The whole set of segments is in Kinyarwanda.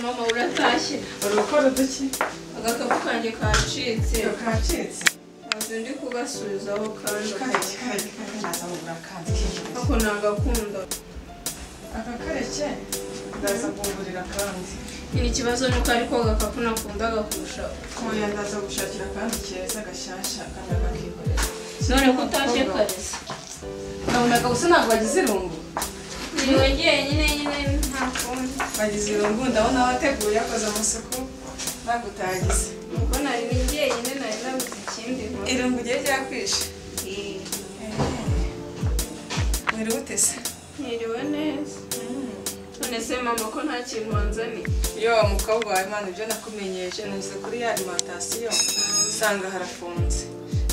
mama uratashye urukora duki agakapu kanjye kacitse ndi kugasubizaho kandi naza murakanze ako nagakunda akakareke ndaza kungurira kandi ni kibazo nuko ariko agakapu nakundaga kurusha oya ndaza gushakira kandi keza gashyashya kandi akakikorera none ko utashye karese nabonaga gusa ntabwo bagize irungu niyongeye nyine nta kundi bagize irungu ndabona wateguye yakoze amasuku ntabwo utagize ubwo nari ningiye nyine nari nabuze ikindi irungu ugiye ryakwishe mwiriwe utese Niriwe neza none se mama ko nta kintu wanzaniye yo mukobwa wawe Imana ibyo nakumenyeje nanyuze kuri ya alimentation usanga harafunze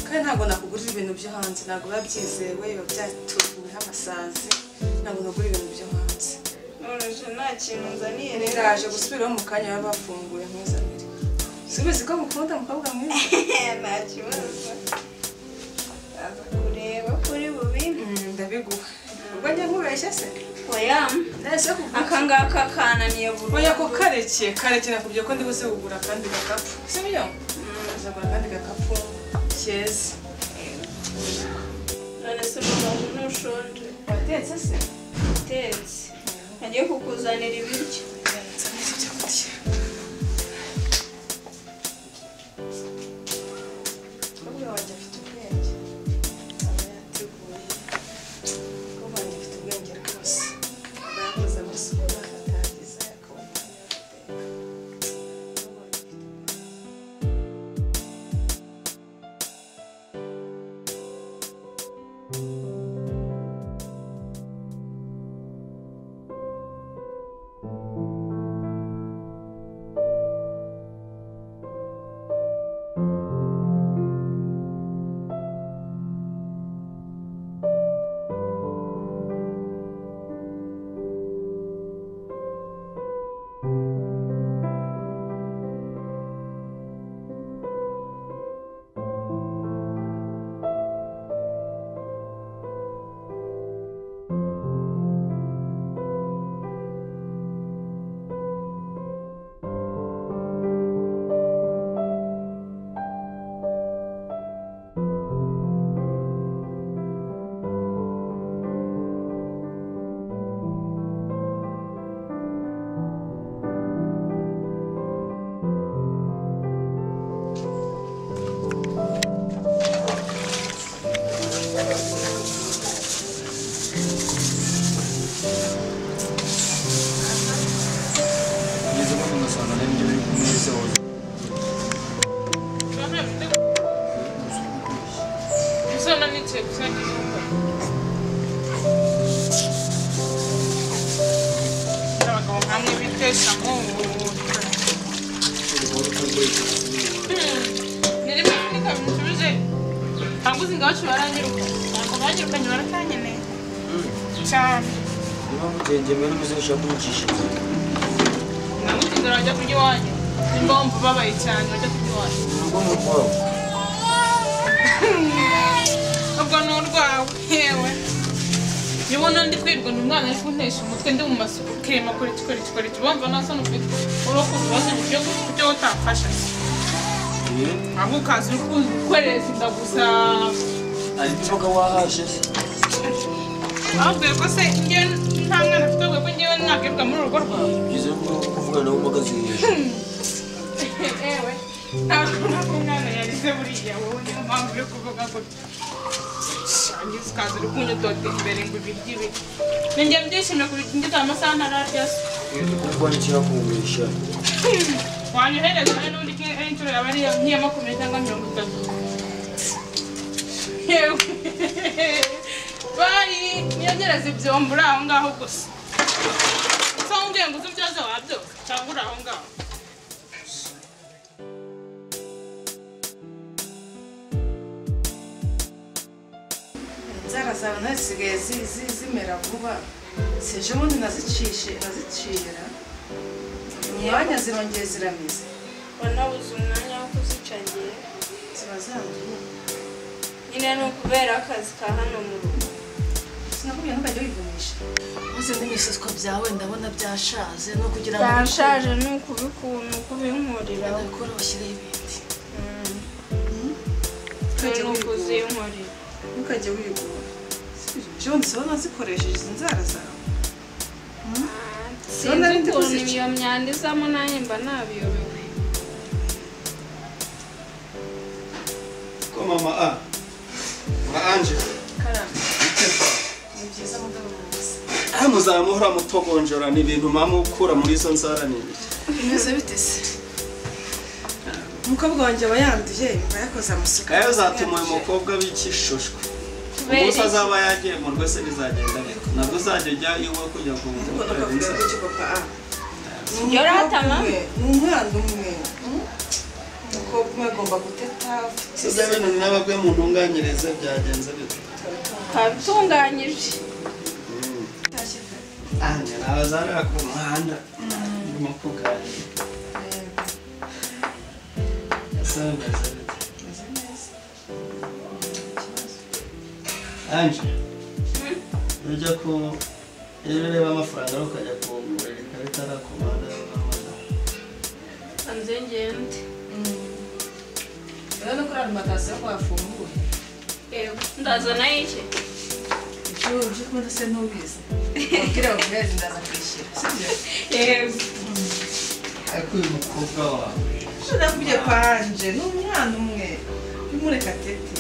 kandi ntabwo nakugurira ibintu byo hanze ntabwo babyizewe biba byatuguyeho amasazi ntabwo nagura ibintu byo hanze none nta kintu nzaniye niraje gusubiraho mu kanya baba bafunguye nkuzanire subizi ko mukunda mukobwa mwiza nta kibazo aza kureba kuri bubi ndabiguha ubwo njye nkubeshye se oya akangaka kananiye burundu oya ko kareke nakubwiye ko ndibuze kugura kandi gakapu sibyo uzagura kandi gakapu keza none se mama ntushonje watetse se utetse agiye kukuzanira ibiryo umutwe ndi mu masuku kirema kuri kibomba nasa n'ufite uroko bibazo byo utafasha aho kazi ukoreza ndagusa ari byoga wahashe ahubwo ko se nge nta mwana afite ubwo ngewe nakebwa muri urugo rwawe byiza ko kuvuga nawe umagazi ewe ntabwo umwana yarize buriya wowe niyo mpamvu yo kuvuga ko ngize kazi uri kunyudoda imbere ngo ibiryo ibi ninjye byishimiye kubigita amasaha ntararya se kuko n'ikihakumisha wanyohereza n'undi inshuro yaba ari nk'iya 20 cyangwa 30 yewe bayi niyogereza ibyombo uri aho ngaho gusa so umbwiye ngo uzi ibyazo wabyoka cyangwa uri aho ngaho inzara zawe ntazisigaye zimera vuba seje ubundi nazicira umwanya zirongeye ziramize wanabuze umwanya wo kuzicagiye ziba zanduye nyine ni ukubera akazi ka hano mu rugo sinakubwiye ntukajya wivunisha maze n'ibisaswa byawe ndabona byashaje no kugira ngo byashaje ni ukubinkurira nakora bashyireho ibindi ntukajya wigura jonsi ubona zikoresheje izi nzara zawe sinzi ukuntu iyo myanda izamo nanjye mba nabiyobewe ko mama Anje ni byiza mugabo mwiza muzamuhora mutogonjora ni ibintu mama ukura muri izo nzara nini bimeze bite se umukobwa wanjye aba yanduye yumva yakoze amasuku kayo zatuma uyu mukobwa b'ikishushwe umunsi azaba yagiye mu rwese bizagenda bite nabwo uzajya ujya iwe kujya kumukora inzara iyo ratama ni umwana umwe umukobwa umwe agomba guteta ibyo bintu n'abagwe mu ntunganyirize byagenze bite kabitunganyije nawe zarira ku muhanda ndimo kuganira yasameze bite Anje ujya ku iyo ureba amafaranga ukajya kugurira ikarita ku muhanda hanze ngende rero no kuri alimantasiyo ko yafunguye yego ndazana iki ibyo ukunda se ntubizi wabwira baguhereza ndaza kwishyura sibyo yego ariko uyu mukobwa wawe nakubwiye kwa Anje ni umwana umwe y'umureka tete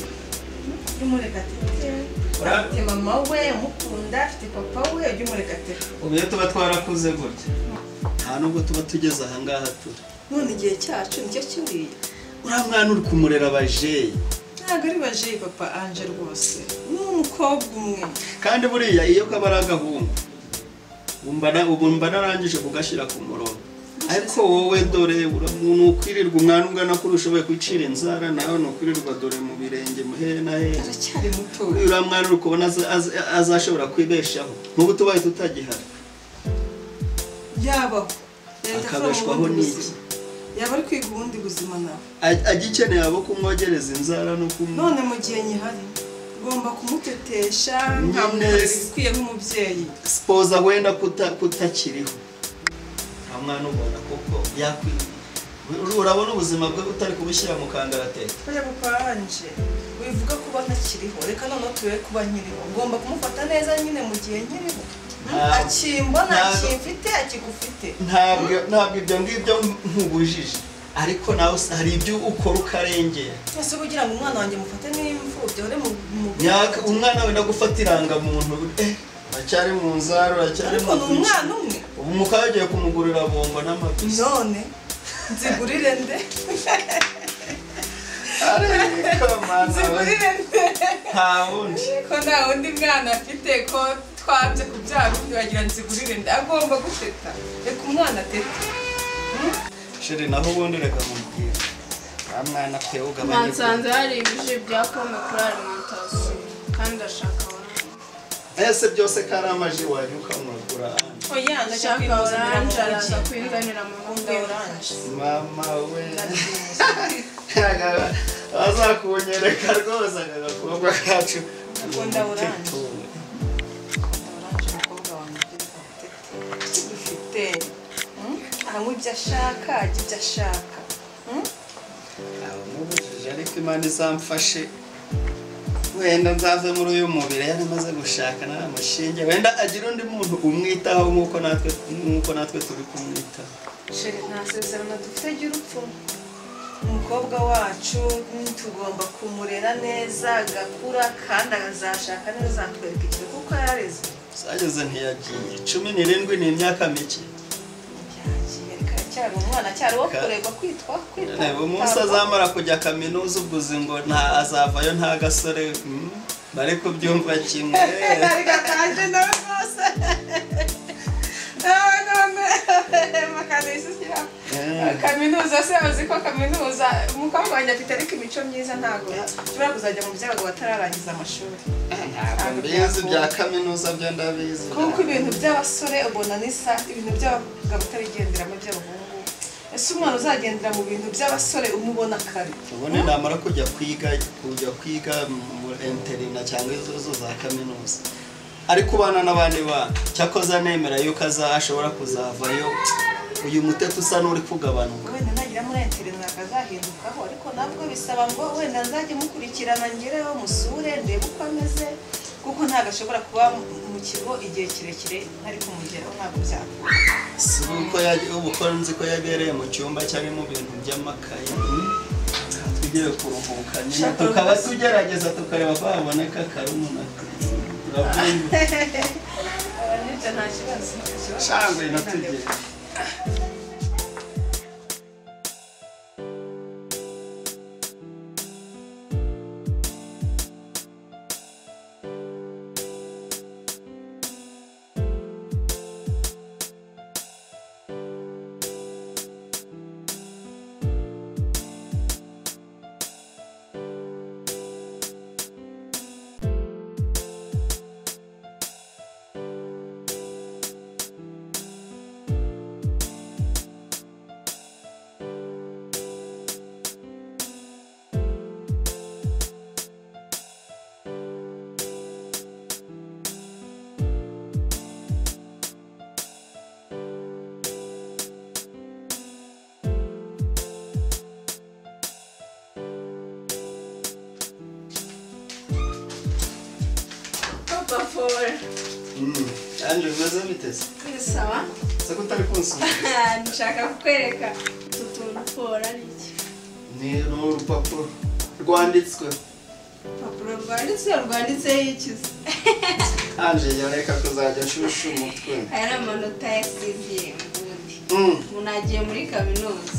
afite mama we umukunda afite papa we ujya umureka tete ubu iyo tuba twarakuze gutya nta nubwo tuba tugeze ahangaha turi none igihe cyacu nicyo kiriya uriya mwana uri kumurera abajeyi ntabwo ari bajeyi papa Anje rwose ni umukobwa umwe kandi buriya iyo kaba ari agahungu ubu mba narangije kugashyira ku murongo ariko wowe dore umuntu ukwirirwa umwana ungana ko urushoboye kwicira inzara nawe nukwirirwa dore mu birenge muhere na hehe aracyari muto uriya mwana uri kubona azashobora kwibeshaho nk'ubu tubaye tutagihari yabaho akabeshwaho n'iki yaba ari kwiga ubundi buzima nawe agikeneye abo kumwogereza inzara no none mu gihe nyihari ugomba kumutetesha nkamukorera ibikwiye nk'umubyeyi sipoza wenda kutakiriho nta mwana ubona kuko yakwiye urabona ubuzima bwe utari kubushyira mu kangaratete oya papa Anje wivuga kuba ntakiriho reka noneho turebe kuba nkiriho ugomba kumufata neza nyine mu gihe nkiriho akimbona akimfite akigufite ntabwo ibyo ngibyo nkubujije ariko nawe hari ibyo ukora ukarengera ese ugira ngo umwana wanjye mufate n'imfubyi ore mu umwana wenda gufata irangamuntu acyari mu nzara acyari mu umwana umwe ubu mukaba yagiye kumugurira bombo n'amabisi none nzigurire nde nzigurire nde nta wundi ko nta wundi mwana afite ko twabye kubyara undi wagira nzigurire nde agomba guteta reka umwana atete sheri naho ubundi reka mubwira nta mwana pe ugabanye nsanze hari ibije bya pome kuri alimantasiyo kandi ashaka oranje ese byose ko ari amaji wajya ukamugura oya ashaka oranje araza kwinzanira mu akunda oranje mama we azakunyereka rwose aka gakobwa kacu akunda oranje umukobwa wanjye dufite anywa ibyo ashaka ajya ibyo ashaka mubujije ariko imana izamfashe wenda nzave muri uyu mubiri yari amaze gushaka naramushinge wenda agira undi muntu umwitaho nk'uko natwe turi kumwitaho sheri nta sezerano dufite ry'urupfu umukobwa wacu tugomba kumurera neza agakura kandi azashaka neza azatwereka ikintu kuko yarareze zageze ntiyagiye 17 ni imyaka mike umwana cyari wo kureba kwitwa umunsi azamara kujya kaminuza uguze ngo nta azavayo nta gasore bari kubyumva kimwe ariko kaje nawe rwose makanisa kaminuza se uzi ko kaminuza umukobwa wanjye afite ariko imico myiza ntabwo ushobora kuzajya mu by'abagabo batararangiza amashuri mbizi bya kaminuza byo ndabizi kuko ibintu by'abasore ubona n'isa ibintu by'abagabo utabigenderamo by'abahungu ese umwana uzagendera mu bintu by'abasore umubona kare ubundi namara kujya kwiga mu interina cyangwa izo za kaminuza ari kubana n'abandi bana cyakoza nemera yuko ashobora kuzavayo uyu muteto usa n'uri kugabanuka wenda nagira muri internet akazahindukaho ariko nabwo bisaba ngo wenda nzajye mukurikirana ngereho musure ndebe uko ameze kuko ntago ashobora kuba mu kigo igihe kirekire ntari kumugeraho ntabwo byakora si uko ubukora nzi ko yabereye mu cyumba cyari mu bintu by'amakaye tugiye kuruhuka nyine tukaba tugerageza tukareba ko haboneka karumuna urabyumva nibyo nta kibazo shangwe natugere Bafora. Anje bimaze biteze Sawa. sako utari kunsura Nshaka kukwereka utuntu fora niki. ni urupapuro rwanditswe Papuro rwanditseho ikizi. Anje yareka kuzajya nshushu umutwe Aya ni amanota ya CV ubundi. Munagiye muri kaminuza.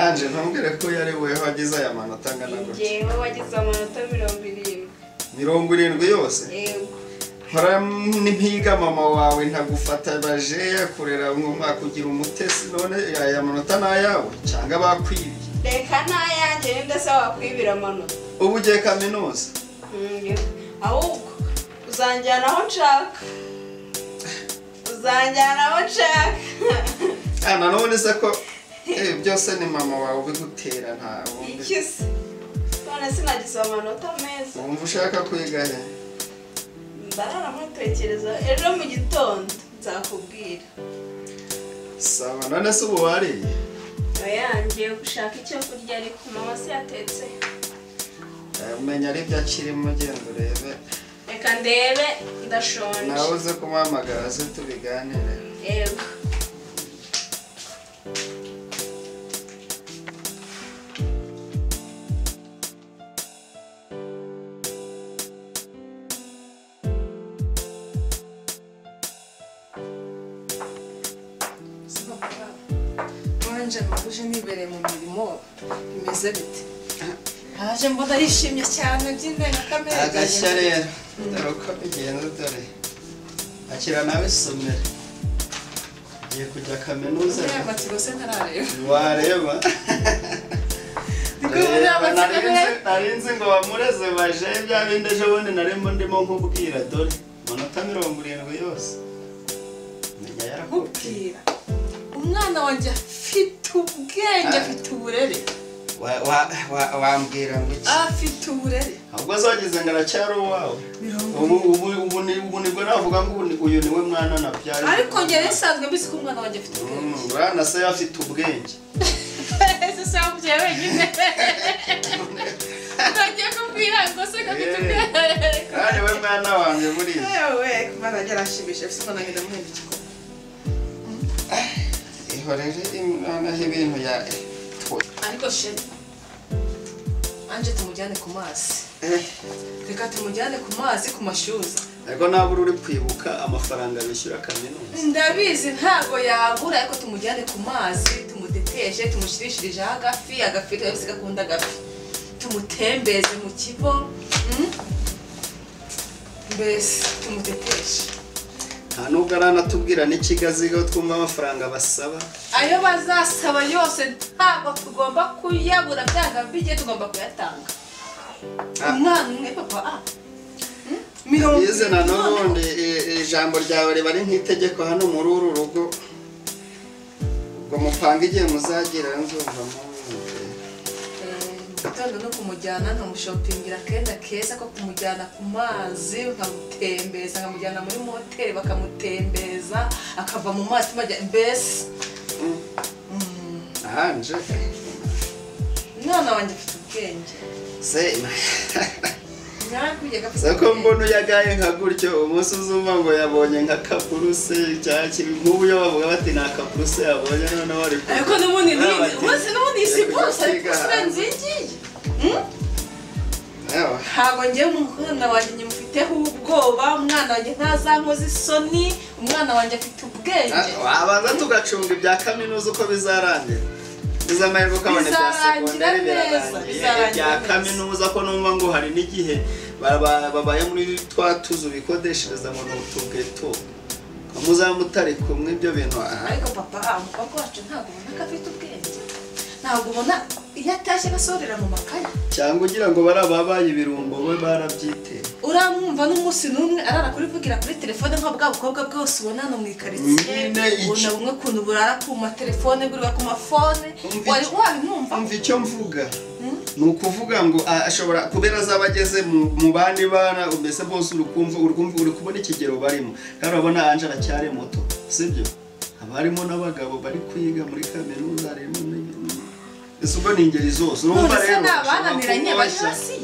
Anje ntambwire ko yari we wagize aya manota angana gutya Njyewe wagize amanota 70. 70 yose Yego. nkora n'impiga mama wawe ntagufata baje kurera umwaka kugira umutesi none aya manota nayawe cyangwa bakwibiye Reka nayanjye ninde se wakwibira amanota. ubu ugiye kaminuza Ahubwo uzanjyana aho nshaka. none se ko byose ni mama wawe ubigutera nta wundi Ikisi. None sinagize amanota meza. wumva ushaka kwiga he Ndarara mutekereza ejo mu gitondo nzakubwira. sawa none se ubu wariye Oyangiye gushaka icyo kurya ariko mama se yatetse. umenya ari byo akirimo genda urebe Reka ndebe ndashonje. nawe uze kumuhamagara ze tubiganire Yego. wanje uje nibereye mu mirimo bimeze bite haje mbona yishimye cyane by'indengakamere agashya rero dore uko bigenda dore akira nawe isomero ugiye kujya kaminuza amatsiko se ntarareba wareba narinzi ngo bamureze baje bya bindi ejo bundi narimo ndimo nkubwira dore amanota 70 yose menya yarakubwira umwana wanjye afite ubwenge afite uburere wambwira ngo iki afite uburere ahubwo azagize ngo aracyari uwawe ubu nibwo navuga ngo uyu niwe mwana nabyara ariko njyewe nsanzwe mbizi ko umwana wanjye afite ubwenge urana se afite ubwenge ese se wabwiye wenyine ntagiye kubwira ngo se gafite ubwenge kandi we mwana wanjye buriya yewe kumana yarashimisha afite umwana ngenda muhenda igikoma ihorere noneho ibintu ya ariko sheri anje tumujyane ku mazi reka tumujyane ku mazi ku mashyuza ariko ntabwo uri kwibuka amafaranga bishyura kaminuza ndabizi ntabwo yagura ariko tumujyane ku mazi tumuteteshe tumushyirishirijeho agafi twese gakunda agafi tumutembeze mu kigo mbese tumuteteshe nta nubwo aranatubwira n'ikigaziga twumva amafaranga basaba ayo bazasaba yose ntabwo tugomba kuyabura byanga bigiye tugomba kuyatanga umwana umwe papa yize na n'ubundi ijambo ryawe riba ari nk'itegeko hano muri uru rugo ubwo mupanga igihe muzagira nzumva mpamvu wenda no kumujyana nkamushopingira akenda keza ko kumujyana ku mazi nkamutembeza nkamujyana muri moteri bakamutembeza akava mu mazi mbese anje none wanjye afite ubwenge se sako mbona yagaye nka gutyo umunsi uzumva ngo yabonye nka kaburuse cyaki nk'ubu yo bavuga bati na kaburuse yabonye none wari ariko n'ubundi wese n'ubundi isipuruse ariko sirenze ngiye ntabwo njyewe umwana wanjye nyimufiteho ubwoba umwana wanjye ntazankoza isoni umwana wanjye afite ubwenge wabanza tugacunga ibya kaminuza uko bizarangira bizamahirwe ukabona ibya sekondari birarangiye ibya kaminuza ko numva ngo hari n'igihe babaye muri twa tuzu bikodeshereza mu tugeto muzaba mutari kumwe ibyo bintu ariko papa umukobwa wacu ntabwo ubona ko afite ubwenge ntabwo ubona iyo atashye basorera mu makaye cyangwa ugira ngo bari ababaye ibirumbo we barabyiteye uramwumva n'umunsi n'umwe arara kurivugira kuri telefone nka bwa bukobwa bwose ubona hano mu ikaritsiye ubona bumwe ukuntu burara ku matelefone buriwa ku mafone wari wabimwumva umva icyo mvuga ni ukuvuga ngo ashobora kubera azaba ageze mu bandi bana mbese bose uri kubona ikigero barimo kandi urabona anje aracyari muto sibyo haba harimo n'abagabo bari kwiga muri kaminuza harimo ese ubwo ni ingeri zose urumva rero ni abananiranye bari hasi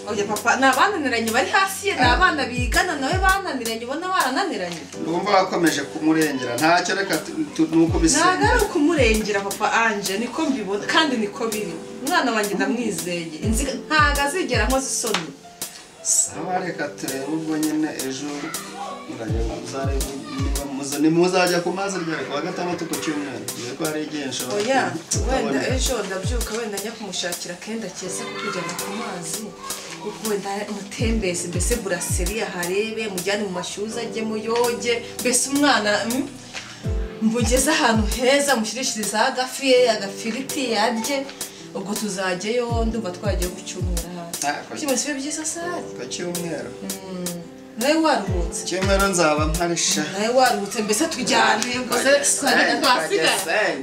oya papa ni abananiranye bari hasi ni abana bigana nawe bananiranye ubona barananiranye urumva wakomeje kumurengera ntacyo reka nuko bisa ntabwo ari ukumurengera papa anje niko mbibona kandi niko biri umwana wanjye ndamwizeye ntabwo azigera nkoze isoni sawa reka turebe ubwo nyine ejo muzajya ku mazi rya kuwa gatandatu ku cyumweru ko hari igihe nshobora oya wenda ejo ndabyuka wenda njya kumushakira akenda keza ko kujyana ku mazi kuko wenda umutembeze mbese buraseri aharebe mujyane mu mashyuza ajye muyoge mbese umwana mbugeze ahantu heza mushyirishiriza agafiriti yarye ubwo tuzajyayo ndumva twagiye ku cyumweru hasi cyumweru byiza sari ku cyumweru nawe waruhutse cyumweru nzaba mparisha nawe waruhutse mbese tujyane mbese twasigaye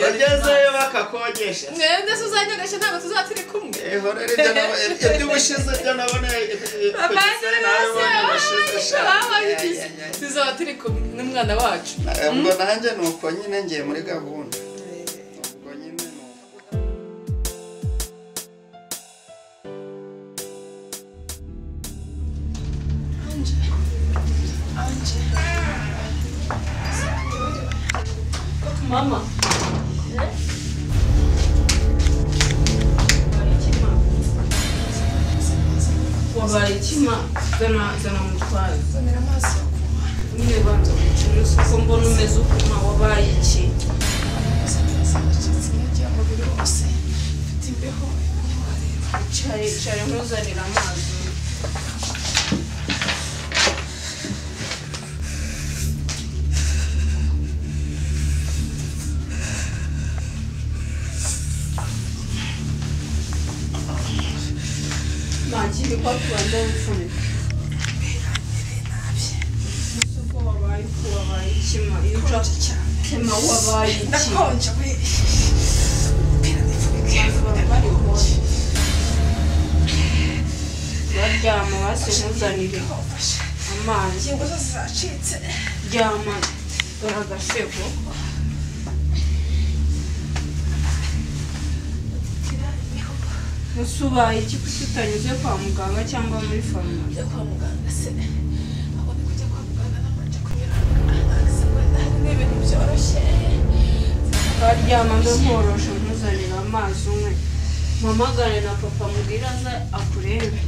bagezeyo bakakogesha mbese uzanyogesha ntabwo tuzaba turi kumwe iby'ubushize byo naboneye tuzaba turi kumwe n'umwana wacu ubwo nanjye ni uko nyine ngiye muri gahunda Mama. Wabaye ikima zana mutwaye. Zamera amaso. Nyine banza kucuruza uko mbona umeze ukuma wabaye iki? Cari nkuzanira amazi. Makiri kwa tuanda ufunika. Musuko wabaye ikima. Iyo kema wabaye iki? Nakonja we. Pira nifubike. Baryama basi nkuzanire amazi. Ingo zose zacitse. Ryama dore agasego. Musubaye iki kuki utanyuze kwa muganga cyangwa muri farumasi? Ujya kwa muganga se abone kujya kwa muganga namanje kunyura n'ibintu byoroshye Baryama ndo nkoroshe nkuzanira amazi umwe mpamagare na papa mubwira aza akurebe.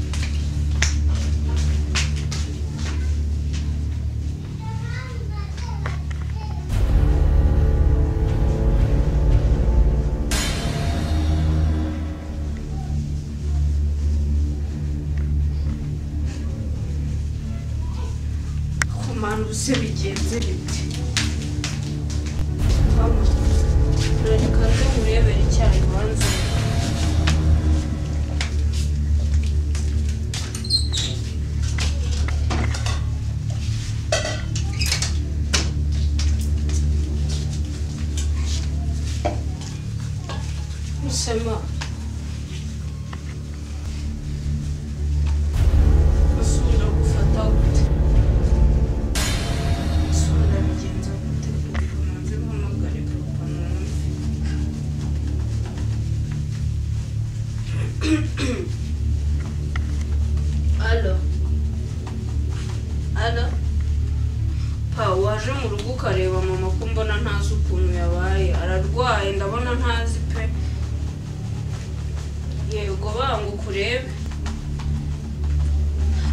Kumana ubuse bigenze bite? Reka nze murebere icyayi banze. Musema wawe ndabona ntazi pe yego banga ukurebe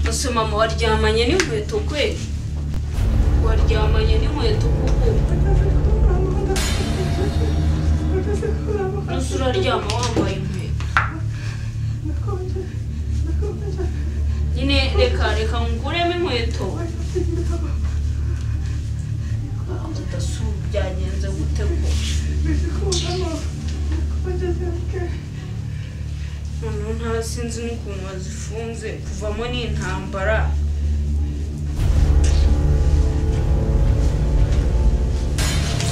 ese mama waryamanye n'inkweto kwe waryamanye n'inkweto kuko ese uraryama wambaye inkweto nyine reka nguremo inkweto byagenze gute ko noneho ntasinzi n'ukuntu wazifunze kuvamo n'intambara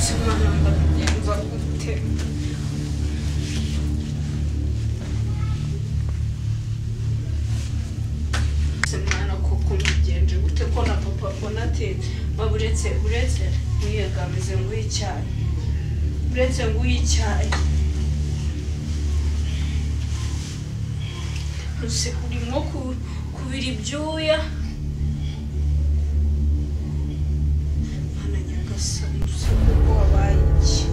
simana ndabigenza gute simana koko mbigenje gute ko na papa mbona ati maburetse mwiyegamize nguhe icyayi uretse nguhe icyayi ese urimo kubira ibyuya mwana nyagasani use kuko wabaye iki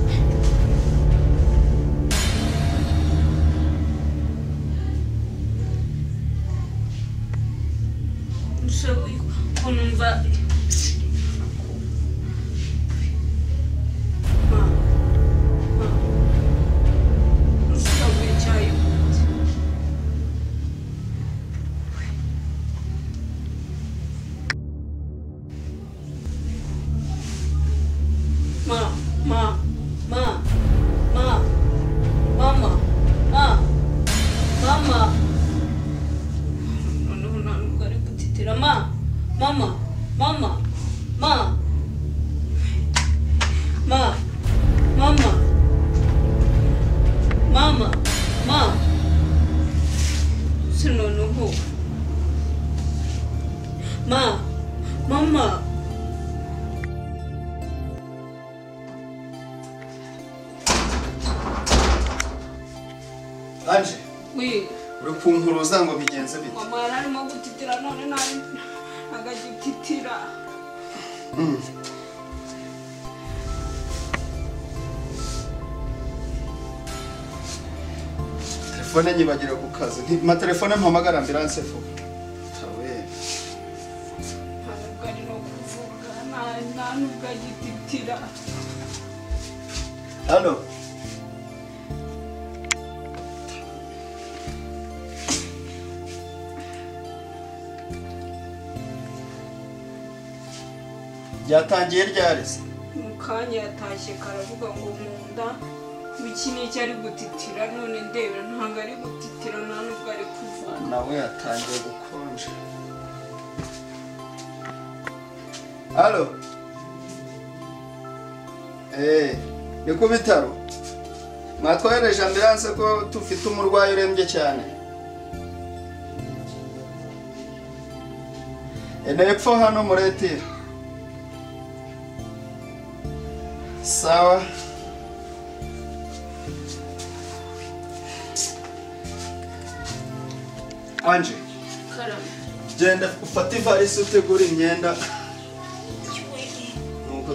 use ko numva Mama. Anje. Oui. Uri kumpuruza ngo bigenze bite? Mama yararimo gutitira none nari agagititira. Telefone nyibagira ku kazi. Ma telefone mpamagara ambulance fo. Tawe. Ntabwo no kuvuga nubwo agititira. Halo. Yatangiye ryarese. Mukanya yatashye karavuga ngo munda iki n'iki ari gutitira none ndebe ntabwo ari gutitira nta nubwo ari kuvuga. Nawe yatangiye gukonja. Halo. Ni ku bitaro. Mwatwohereje ambulance ko tufite umurwayi urembye cyane. Epfo hano muretira. Sawa. Anje. Karame. Genda ufate ivarisi utegura imyenda. Nuko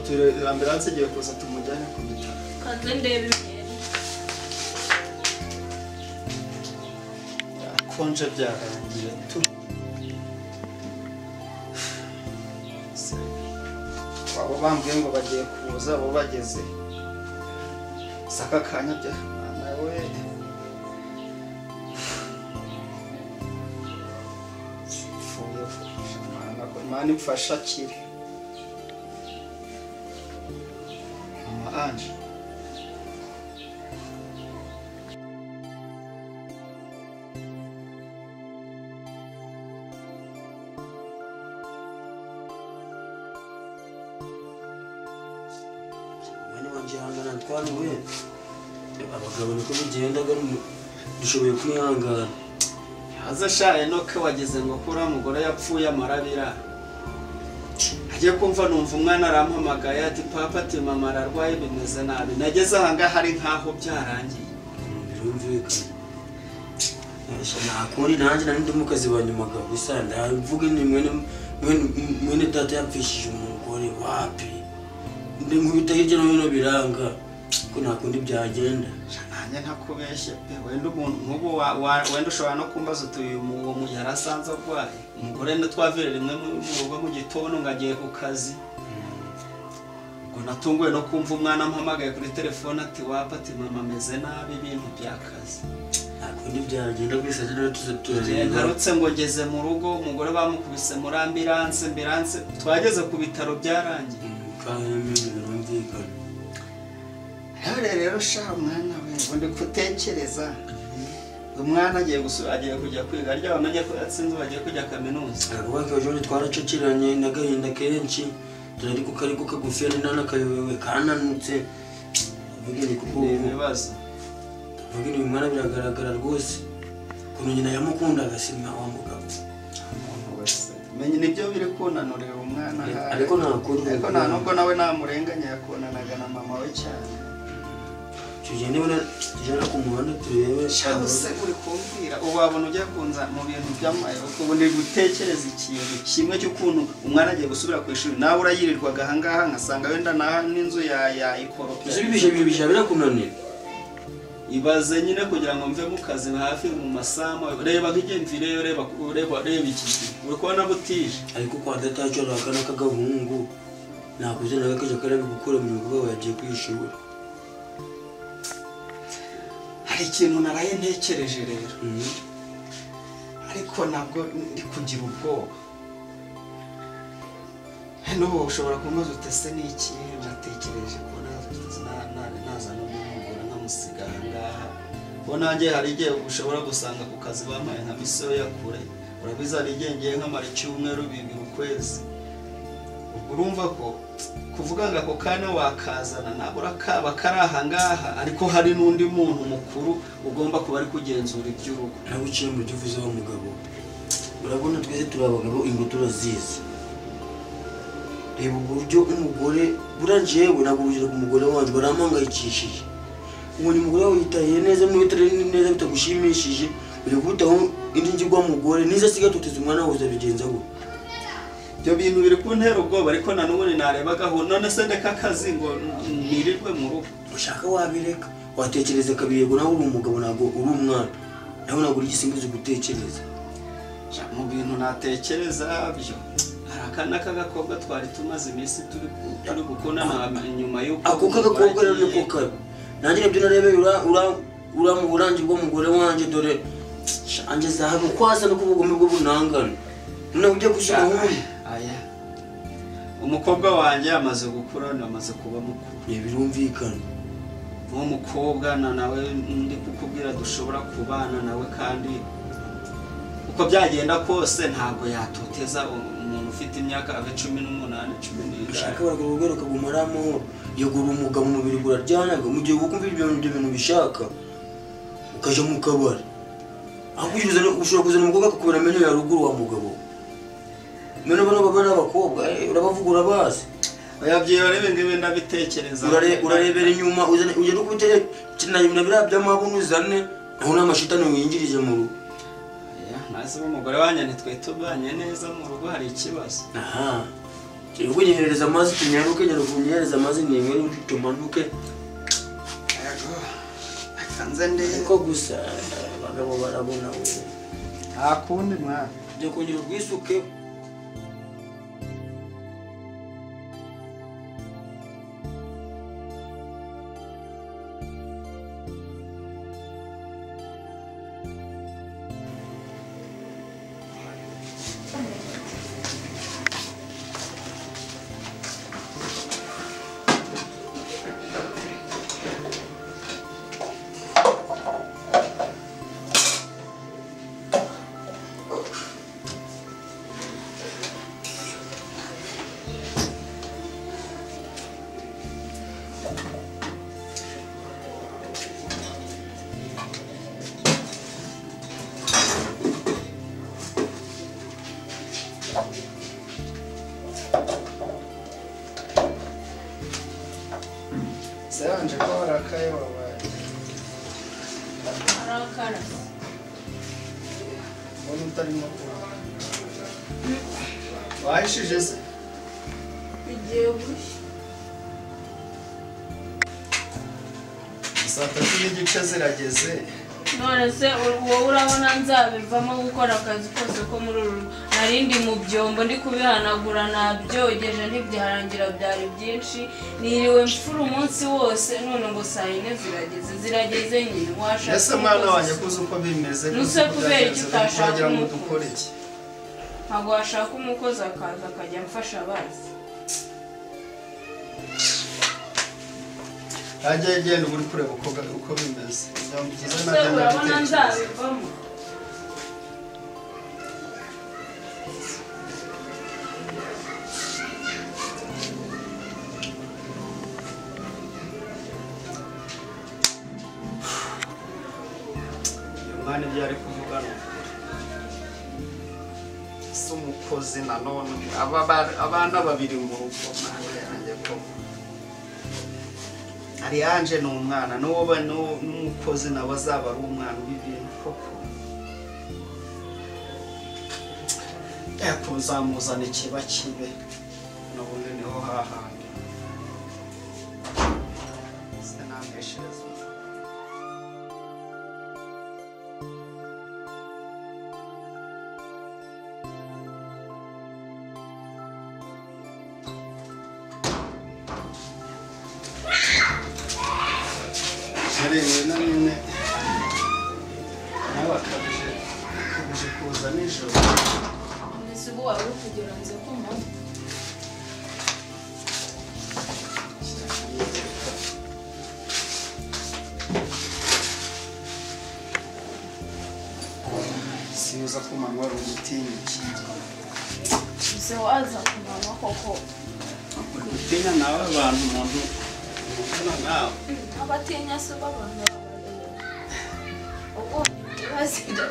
ambulance igiye kuza tumujyane ku bitaro. Kaze ndebe imyenda. Konje byarangiye tu. Abo bambwiye ngo bagiye kuza abo bageze. Saka kanya bya nawe. Fuye mani mfasha kiri. Anje. Hangana twani we abagabo niko bigendaga dushoboye kwihangana haza shaye no ke wageze ngo kura mugore yapfuye amarabira agiye kumva numva umwana arampamagaye ati papa ati mama ararwaye bimeze nabi nageze ahanga hari nkaho byarangiye birumvikana nakuri nanjye nari ndi mu kazi banyumaga gusa ndavuga ni mwene data yapfishije umugore wapi ndi nkubita hirya no hino biranga ko ariko nta kundi byagenda. nanjye ntakubeshye pe wenda umuntu nk'ubu wenda ushobora no kumbaza utuye uwo muntu yarasanze arwaye umugore twavirira rimwe mu rugo mu gitondo ngo agiye ku kazi ngo natunguwe no kumva umwana ampamagaye kuri telefone ati wapa ati mama ameze nabi ibintu by'akazi nta kundi byagenda kwisa rero tuzatuzira ngarutse ngo ngeze mu rugo umugore bamukubise muri ambulance twageze ku bitaro byarangiye kandi birumvikana. rero sha mwana we ngo ndi gutekereza umwana agiye kujya kwiga arya bamenye ko yatsinze bagiye kujya kaminuza aravuga ko ejo twaracakiranye n'agahinda kenshi turari ku kariko kagufiya n'akayobewe kananutse bigeni kuko ibibazo bigeni uyu mwana biragaragara rwose ukuntu nyina yamukundaga simwa wa mugabo menye nibyo biri kunanurira umwana ariko nta nubwo nawe namurenganya yakunanaga na mama we cyane tugende tujyana ku muhanda turebe cyose uri kumbwira ubu wabona ujya kunza mu bintu by'amayoboko ubu ndi gutekereza ikintu kimwe cy'ukuntu umwana agiye gusubira ku ishuri nawe urayirirwaga ahangaha nkasanga wenda n'inzu yayikoropye ibyo birakunanira ibaze nyine kugira ngo mve mu kazi hafi mu masama reba nk'igihe mvireyo reba iki uri kubona butije ariko kwa datacyo rakana kagahungu nakuze nawe kaje karabi gukora mu bigo yagiye kwishura. hari ikintu naraye ntekereje rero ariko nabwo ndi kugira ubwoba n'ubu ushobora kumbaza utese n'iki natekereje ko nazana n'umugore nkamusiga ahangaha bo nanjye hari igihe ushobora gusanga ku kazi bampaye nka misiyo ya kure urabizi hari igihe ngiye nkamara icyumweru bibiri ukwezi urumva ko kuvuga ngo ako kanya wakazana nabura kaba kari ahangaha ariko hari n'undi muntu mukuru ugomba kuba ari kugenzura iby'urugo nawe uciye mu byo uvuze wa mugabo urabona twese turi abagabo ingo turazizi reba uburyo umugore buranjewe ntabwo urugero ku mugore wanjye barampangayikishije ubonye umugore wawe yitaye neza n'uwitare neza bitagushimishije uri kubitaho indi ngirwa mugore niza asiga tuteze umwana wawe uzabigenza ngo ibyo bintu biri kuntera ubwoba ariko na n'ubundi narebagaho none se ndeka akazi ngo nirirwe mu rugo ushaka wabireka watekereza kabiri yego nawe uri umugabo ntabwo uri umwana nawe ntabwo uri igisimbuzi gutekereza mu bintu natekereza byo hari akana k'agakobwa twari tumaze iminsi turi gukundana nyuma y'uko ako k'agakobwa rero niko kabi nanjye nabyo narebeye ura mu burangi bw'umugore wanjye dore shanjye zahabu kwasa no kubugome bwo bunangana noneho ujya gusoma nk'undi umukobwa wanjye amaze gukura amaze kuba mukuru birumvikana uwo mukobwa nawe ndi kukubwira dushobora kubana nawe kandi uko byagenda kose ntabwo yatoteza umuntu ufite imyaka 18 19 ushaka baragurugero kagumara amahoro yegura umugabo umubiri guraryanaga mu gihe ukumvira ibyo bintu bishaka ukaje mu kabari aho ushobora kuzana umukobwa akakubera amenyo ya ruguru wa mugabo none bano baba n'abakobwa urabavugura bazi bayabyiye rebe ngibe ndabitekereza urarebera inyuma uje no kubitere kinayimna bira by'amabunu uzane aho n'amashitani winjirije mu rugo nazi umugore wanya nitwe tubanye neza mu rugo hari ikibazo aha ubwo nyihereza amazi tunyaruke nyihereza amazi nimwe tumanuke yego akanze ndeye ko gusa abagabo barabona we nta kundi mwana byo kugira ubwisuke Sanje ko harakaye wabaye arakara mbona utarimo wahishije se bigiye gushya saa 3:30 zirageze. none se wowe urabona nzabivamo gukora akazi kose ko muri uru narindi mu byombo ndi kubihanagura nabyogeje ntibyarangira byari byinshi niriwe mfura umunsi wose none ngo saa 4 zirageze nyine washaka ese mwana wanjye kuzi uko bimeze nuse kubera icyo utashaka dukora iki ntabwo washaka umukozi akaza akajya amfasha abazi ajya genda uri kureba uko bimeze urabona nzabivamo umwana ibyo ari kuvugana si umukozi nanone abana babiri mu rugo mwana yanjye ko Arianje ni umwana n'umukozi nawe azaba ari umwana w'ibintu koko yakuzamuzana ikiba kibe n'ubundi niho hahandi sinamweshereza Rewe na none nawe akabije kuza nijoro nese bo wari kugira nze kumva siuza kumanywa rumutinya se waza kumanywa koko gutinya nawe abantu umuntu nawe abatinya se babana uko bazira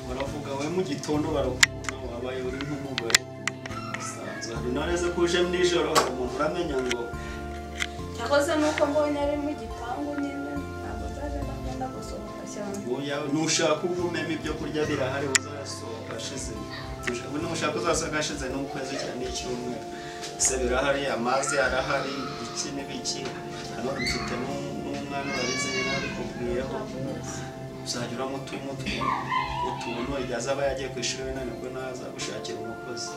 baravuga we mu gitondo barakubona wabaye uri nk'umugore usanzwe noneze kuje nijoro umuntu uramenya ngo cyakoze nuko mbonye ari mu gipangu nyine ntabwo zaje nakunda gusohoka cyane oya nushaka uvumemo ibyo kurya birahari uzasohoka ashize nushaka uzasohoka ashize n'ukwezi cyane icyumweru se birahari amazi arahari iki n'ibiki hano dufite n'umwana warize nyine abikubwiyeho uzajya uramutuma utuntu igihe azaba yagiye ku ishuri wenda nibwo naza gushakira umukozi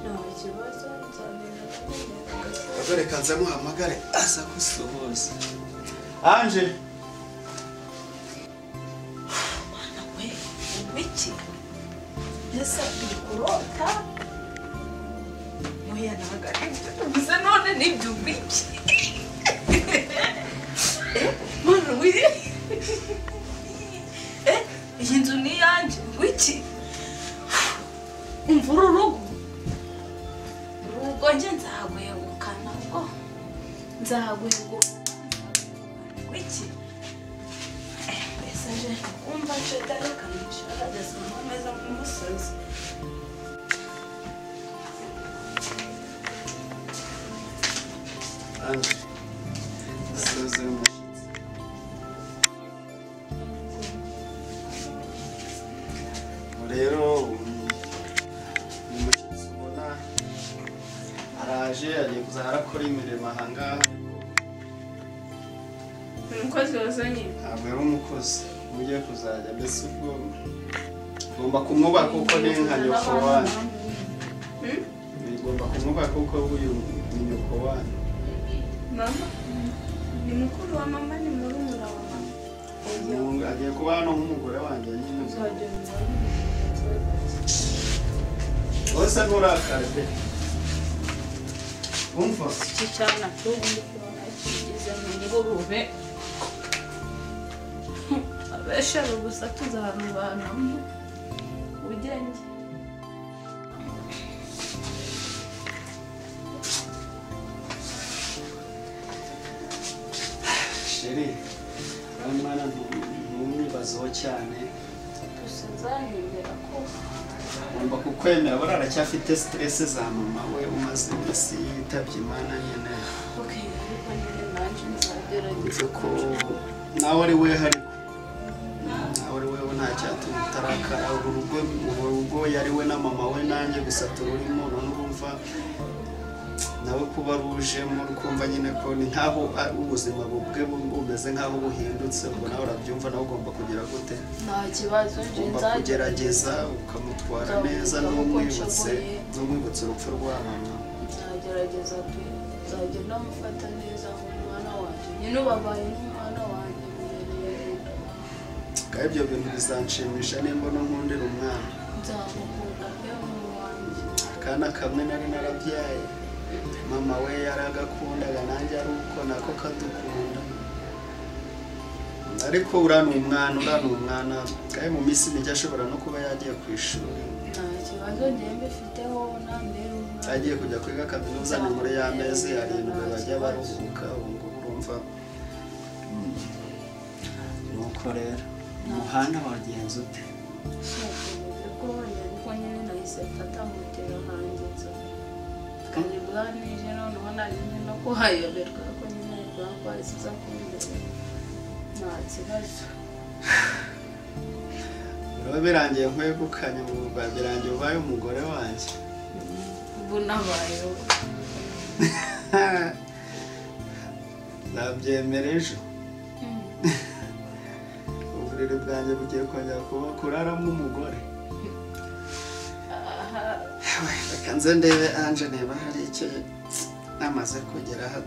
nta kibazo nzabera reka nze muhamagare aza gusuhuza Anje mwana we ubiki ese uri kurota oya nagarije gusa none nibyo ubiki mwana we iyi nzu ni yanjye wiki umva uru rugo njye nzahagwegukana ubwo nzahagwegukana wiki mbese nje umva nje darekanisha arageze mu meza nk'umusozi Anje soze rero umushyitsi ubona araje agiye kuzaharakora imirimo ahangaha umukozi wazanye ntabwo ari umukozi ugiye kuzajya mbese ubwo ugomba kumwubaha kuko ni nka nyoko wanyu ugomba kumwubaha kuko uyu ni nyoko wanyu mama ni mukuru wa mama ni murumuna wa mama agiye kuba hano nk'umugore wanjye nyine wese nturakare pe umva iki cyana cy'ubundi kubona kigeze mu ngurube abeshara gusa tuzarubanamo ubugenge sheri mwana ntumwibazeho cyane gusa nzahindera ko ngomba kukwemera bari aracyafite stress za mama we umaze iminsi yitabye imana nyine okay ariko nyine nanjye nzagerageza ko nawe ari we hari nawe ari wewe nta cyatuma utarakara urugo yari we na mama we nanjye gusa tururimo none urumva nawe kuba rujemo ukumva nyine ko ni nkaho ubuzima bwe bumeze nkaho buhindutse ubwo nawe urabyumva nawe ugomba kugira gute nta kibazo ugomba kugerageza ukamutwara neza n'umwibutse urupfu rwa mama nzagerageza nzajya ndamufata neza nk'umwana wanjye nyine ubabaye n'umwana wanjye kandi ibyo bintu bizanshimisha nimba no nkundira umwana nzamukunda pe wanjye akana kamwe nari narabyaye mama we yaragakundaga nanjye ari uko nako kadukunda ariko urana umwana kandi mu minsi mike ashobora no kuba yagiye ku ishuri nta kibazo njye mbifiteho nambere umwana agiye kujya kwiga kaminuza ni muri y'amezi 7 bajya baruhuka ubu ngubu urumva nuko rero umuhanda wagenze ute ko ariko nyine nahise mfata mutero hanjye kandi bwanije noneho nari no kuhayoberwa ko nyine rwakwasiza kumbere nta kibazo biba birangiye nkwegukanye mu rwa birangiye ubaye umugore wanjye ubu nabayeho nabyemera ejo uburiri bwanjye bugiye kongera kuba kuraramo umugore reka nze ndebe anje niba hari icyo namaze kugeraho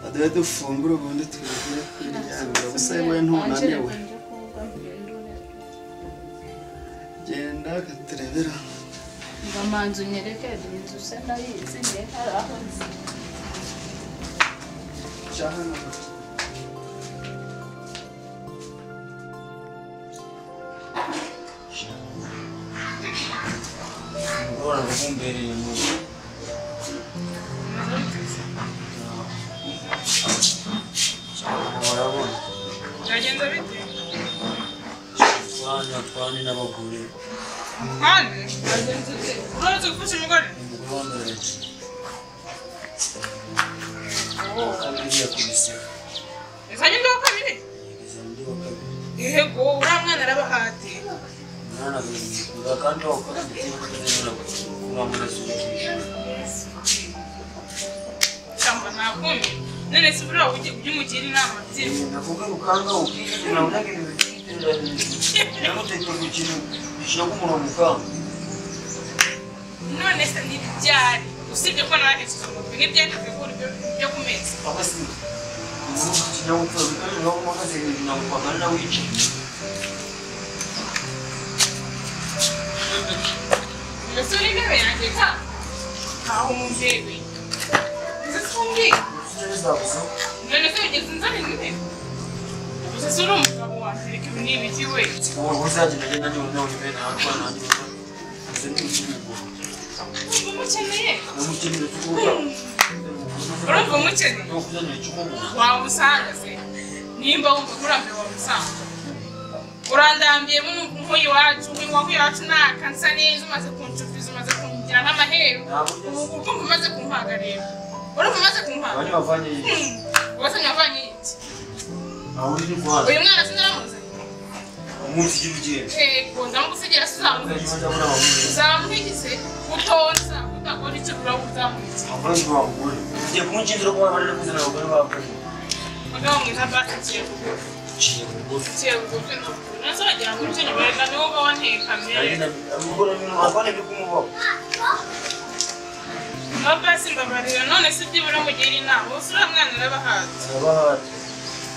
aduhe dufungura ubundi tugiye kwiryamira gusa yewe ntunaniwe genda turebera ngamanzu nyereke inzu se ndayizi ne haraho cyahana Ora kumbereye mu Marabona Yagenze bite? Twani n'abagore Hane? Yagenze bite? Uraza gufasha umugore? umugore kabiri kubise Izanye ndo kabiri? izandi wakabiri Yego, uriya mwana arabahate. mwana kandi wakora ndetse kuramura suje Shamba nakumye. Nene sibura ugimugira inama byinshi. ndavuga ukanga ukigirira unagirira namutete kukintu bishira kumuramuka None se ni byari. Usibye ko narahetse umutwe n'ibyanditse kuri byo kumeza. abasi kinyabupfura bikari naho magaze nakupagana wici Mbese uri intebe yanjye ka? Aho umubyeyi. Ese sumbi? None se ugeze inzara intebe? Ese uri umugabo wanjye reka ibi ni ibiki we? uzagenda agenda niba ibena ariko nanjye uze n'ikindi Umukeneye? namukeneye tukuvuga Urumva umukeneye? no kuzanira icyumungu Wamusanga se? Nimba wumva kurambe wamusanga. Urandambiye nk'uyu wacu, nk'uyu wacu nakansa neza umaze kuncupiza umaze kungira nk'amaheru. Ukumva umaze kumpaga rero. Urumva umaze kumpaga? abanye bavanye Wasanye avanye iki? aho uri kuhaza Uyu mwana sinaramuze? umunsi y'urugendo Ego ndamugusigira sizamuhigize. uzajya abona abamuri Uzamuhigize utonsa udakora icyo uramuhigize. abandi bagore ugiye kumushyingira kuba bari kuzana abagore bakoze Mugabo mwiza basikiye bugufi. ciye bugufi Ciye bugufi n'ukuri. Nazagira ngo icyo nyuma niwo uba wantekamye. abagore abana biri kumubaho Abasi mbabarira none se byibura mugira inama. Ubu uriya mwana arabahaza. abahati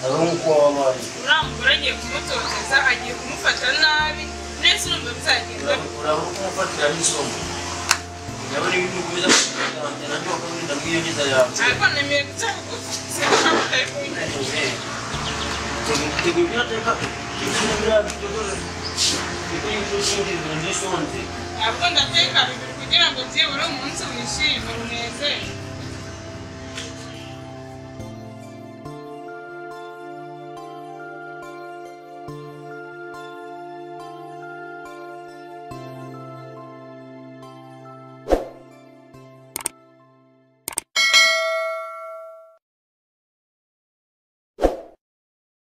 abahungu w'abana Urambura agiye kumutoteza agiye kumufata nabi nese urumva bizagenda urabona uko umufatira n'isomo yabona ibintu bikomeza kuganira nanjye wakarinda mwiyongeza yawe ariko nemeye guca bugufi sinshaka utari kumenya tegura ibyateka ibintu biriya bitogore kuko y'inshingiro n'isonzi ntabwo ndateka bibiri kugira ngo byibura umunsi wishime unezere